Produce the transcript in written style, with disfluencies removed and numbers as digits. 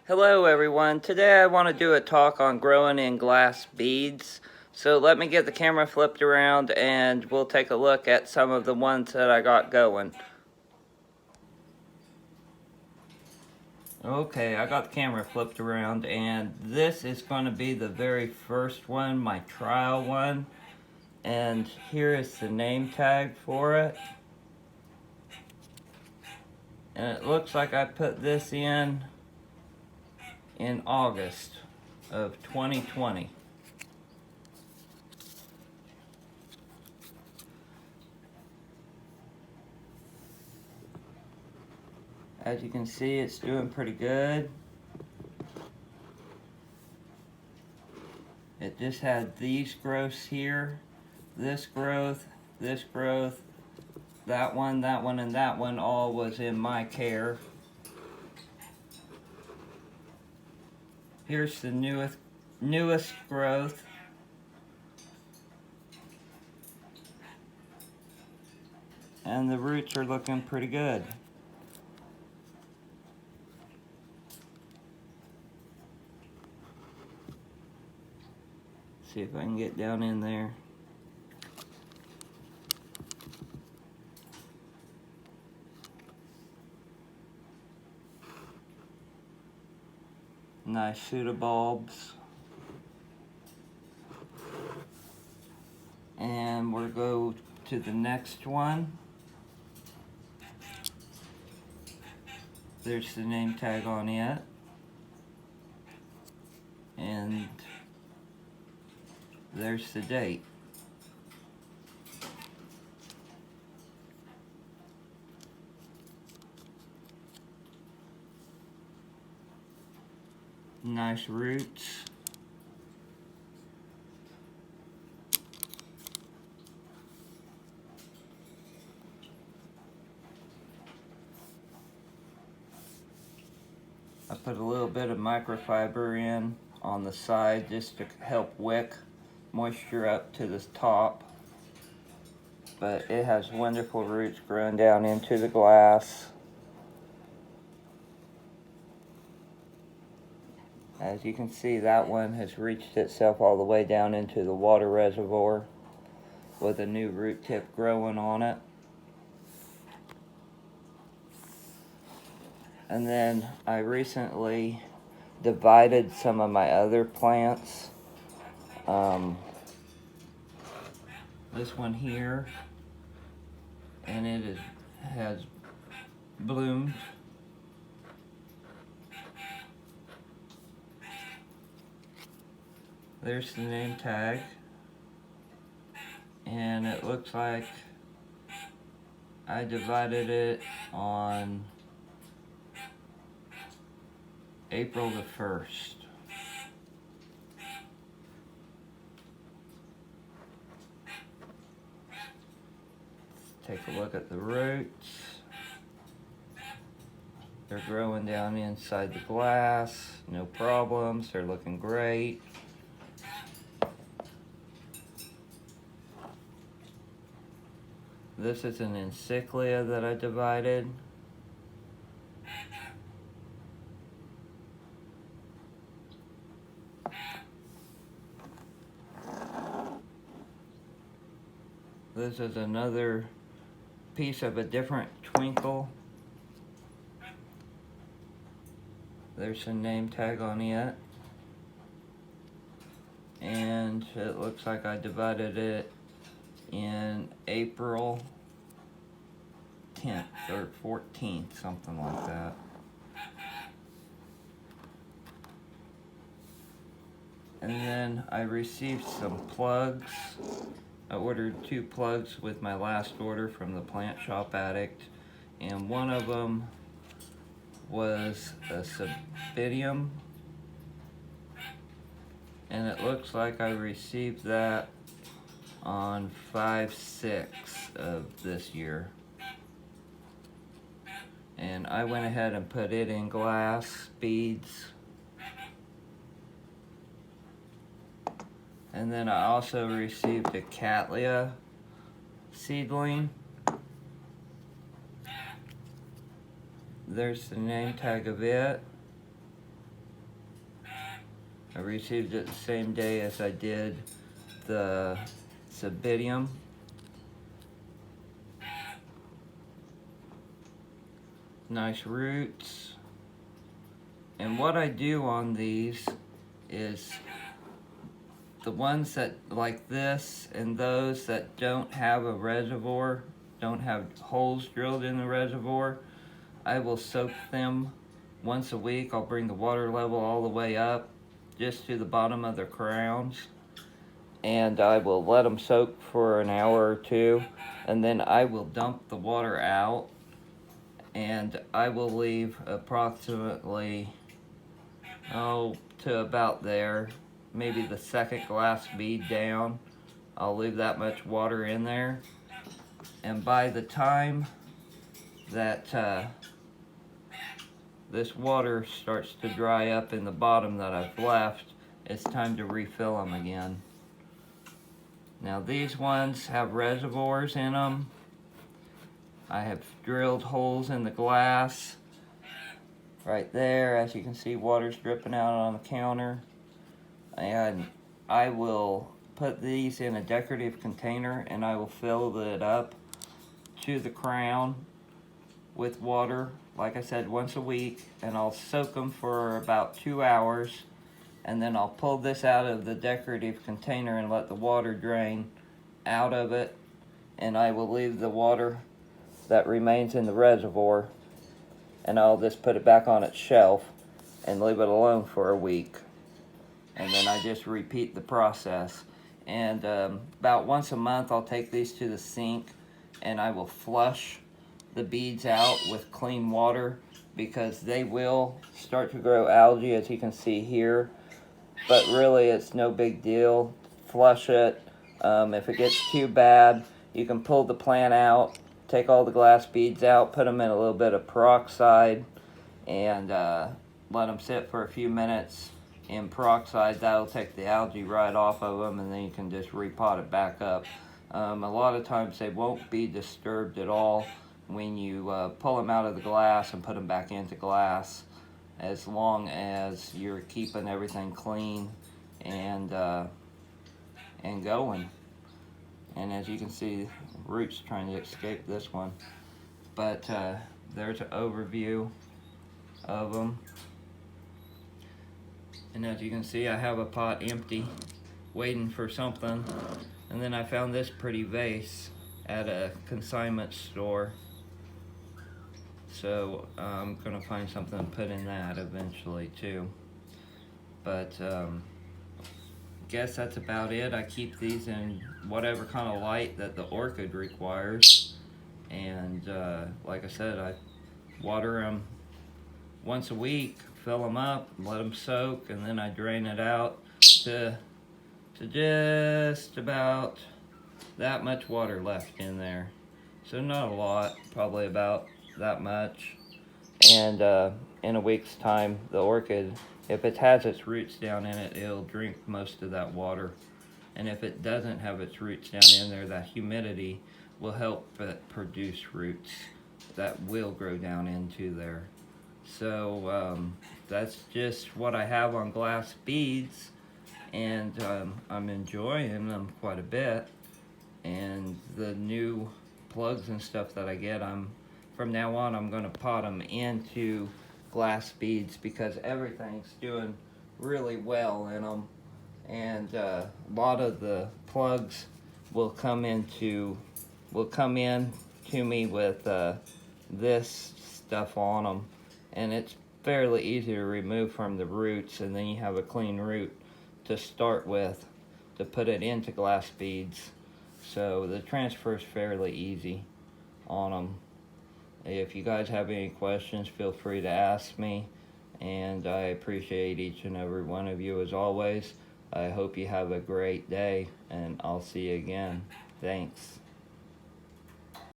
Hello everyone, today I want to do a talk on growing in glass beads. So let me get the camera flipped around and we'll take a look at some of the ones that I got going. Okay, I got the camera flipped around and this is going to be the very first one, my trial one. And here is the name tag for it. And it looks like I put this in August of 2020. As you can see, it's doing pretty good. It just had these growths here, this growth, that one, and that one all was in my care. Here's the newest growth. And the roots are looking pretty good. See if I can get down in there. Nice pseudobulbs. And we'll go to the next one. There's the name tag on it. And there's the date. Nice roots. I put a little bit of microfiber in on the side just to help wick moisture up to the top. But it has wonderful roots growing down into the glass. As you can see, that one has reached itself all the way down into the water reservoir with a new root tip growing on it. And then I recently divided some of my other plants. This one here, and it has bloomed. There's the name tag, and it looks like I divided it on April the 1st. Take a look at the roots. They're growing down inside the glass, no problems, they're looking great. This is an encyclia that I divided. This is another piece of a different twinkle. There's a name tag on it. And it looks like I divided it in April 10th or 14th, something like that. And then I received some plugs. I ordered 2 plugs with my last order from the Plant Shop Addict, and one of them was a Subidium, and it looks like I received that on 5/6 of this year. And I went ahead and put it in glass beads. And then I also received a Cattleya seedling. There's the name tag of it. I received it the same day as I did the Cebidium. Nice roots. And what I do on these is the ones that like this and those that don't have a reservoir, don't have holes drilled in the reservoir, I will soak them once a week. I'll bring the water level all the way up just to the bottom of their crowns, and I will let them soak for an hour or two, and then I will dump the water out, and I will leave approximately to about there, maybe the second glass bead down. I'll leave that much water in there, and by the time that this water starts to dry up in the bottom that I've left, it's time to refill them again. Now these ones have reservoirs in them. I have drilled holes in the glass right there. As you can see, water's dripping out on the counter. And I will put these in a decorative container, and I will fill it up to the crown with water, like I said, once a week, and I'll soak them for about 2 hours, and then I'll pull this out of the decorative container and let the water drain out of it, and I will leave the water that remains in the reservoir, and I'll just put it back on its shelf and leave it alone for a week. And then I just repeat the process. And about once a month I'll take these to the sink and I will flush the beads out with clean water, because they will start to grow algae, as you can see here. But really it's no big deal. Flush it. If it gets too bad, you can pull the plant out, take all the glass beads out, put them in a little bit of peroxide, and let them sit for a few minutes in peroxide. That'll take the algae right off of them, and then you can just repot it back up. A lot of times they won't be disturbed at all when you pull them out of the glass and put them back into glass, as long as you're keeping everything clean and going. And as you can see, roots trying to escape this one. But there's an overview of them. And as you can see, I have a pot empty, waiting for something. And then I found this pretty vase at a consignment store. So I'm gonna find something to put in that eventually too. But guess that's about it. I keep these in whatever kind of light that the orchid requires. And like I said, I water them once a week, fill them up, let them soak, and then I drain it out to just about that much water left in there. So not a lot, probably about that much. And in a week's time, the orchid, if it has its roots down in it, it'll drink most of that water. And if it doesn't have its roots down in there, that humidity will help it produce roots that will grow down into there. So that's just what I have on glass beads, and I'm enjoying them quite a bit. And the new plugs and stuff that I get, from now on I'm going to pot them into glass beads, because everything's doing really well in them. And a lot of the plugs will come in to me with this stuff on them, and it's fairly easy to remove from the roots, and then you have a clean root to start with to put it into glass beads. So the transfer is fairly easy on them. If you guys have any questions, feel free to ask me, and I appreciate each and every one of you as always. I hope you have a great day, and I'll see you again. Thanks.